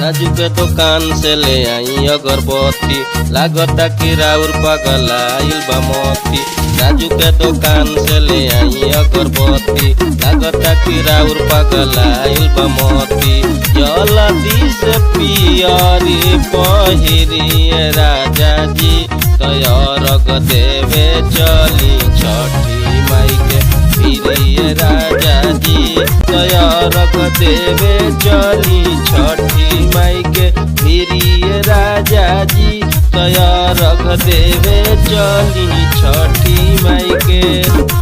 राजू के दुकान से ले आई अगरबत्ती, लागता कि राउर पगलाइल बा मोती। राजू के दुकान से ले आई अगरबत्ती, लागता कि राउर पगलाइल बा मोती। जल्दी से पियरी पहिरिए राजा जी, तैयारग देवे चली छठी माई के फिरिए राजा जी। तैयारग देवे चली छठी माई के फिरिए राजा जी। तैयारग देवे चली छठी माई के।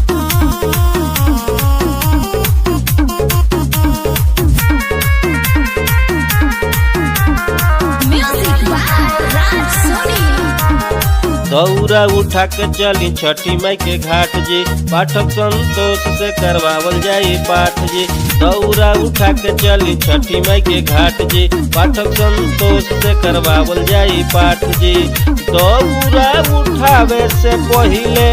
दौरा उठा के चली छठी माई के घाट जी, पाठक संतोष से करवावल जाई पाठ जी। दौरा उठा के चली छठी माई के घाट जी, पाठक संतोष से करवावल जाई पाठ जी। दौरा उठावे से पहिले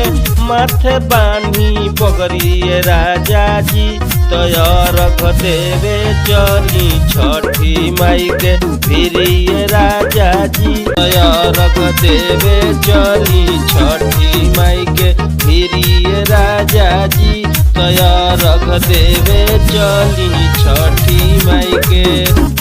माथे बानी पगड़िए राजा जी। तैयारग देवे चली छठी माई के फिरिए राजा जी। तैयारग देवे चली छठी माई के फिरिए राजा जी। तैयारग देवे चली छठी माई के।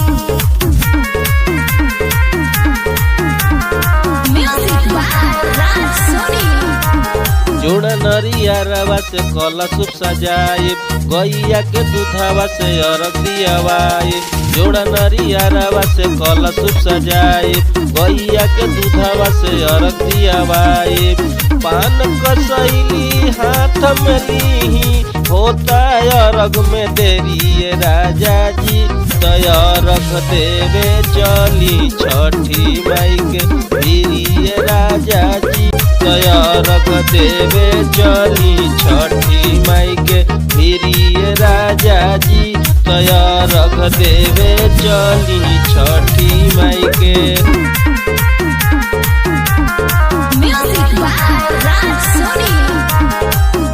जोड़ा नरियरवा से कलशुप सजाए, गैया के दूधवा से अरग दियावाए। जोड़ा नरियरवा से कलशुप सजाए, गैया के दूधवा से अरग दियावाए। पान कसैली हाथ में लीही, होता अरग में देरिए राजा जी। तैयारग देवे चली छठी माई के फिरिए राजा जी। तैयारग देवे चली छठी माई के फिरिए राजा जी। तैयारग देवे चली छठी माई के।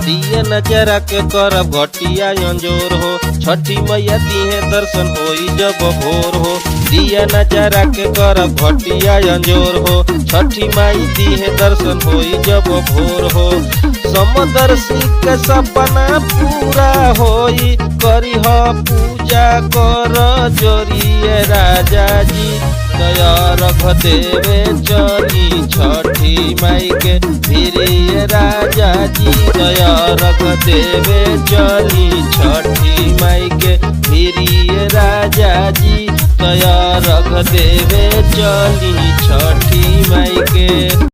दिया नजरा के करब घटिया अंजोर हो, छठी मैया दिहे दर्शन होई जब भोर हो। दिया नजरा के करब घटिया अंजोर हो, छठी माई दिहे दर्शन होई जब भोर हो। समदर्शी के सपना पूरा होई, करिह पूजा कर जोरिए राजा जी। तैयारग देवे चली छठी माई के फिरिए राजा जी। तैयारग देवे चली छठी माई के फिरिए राजा जी। तैयारग देवे चली छठी माई के।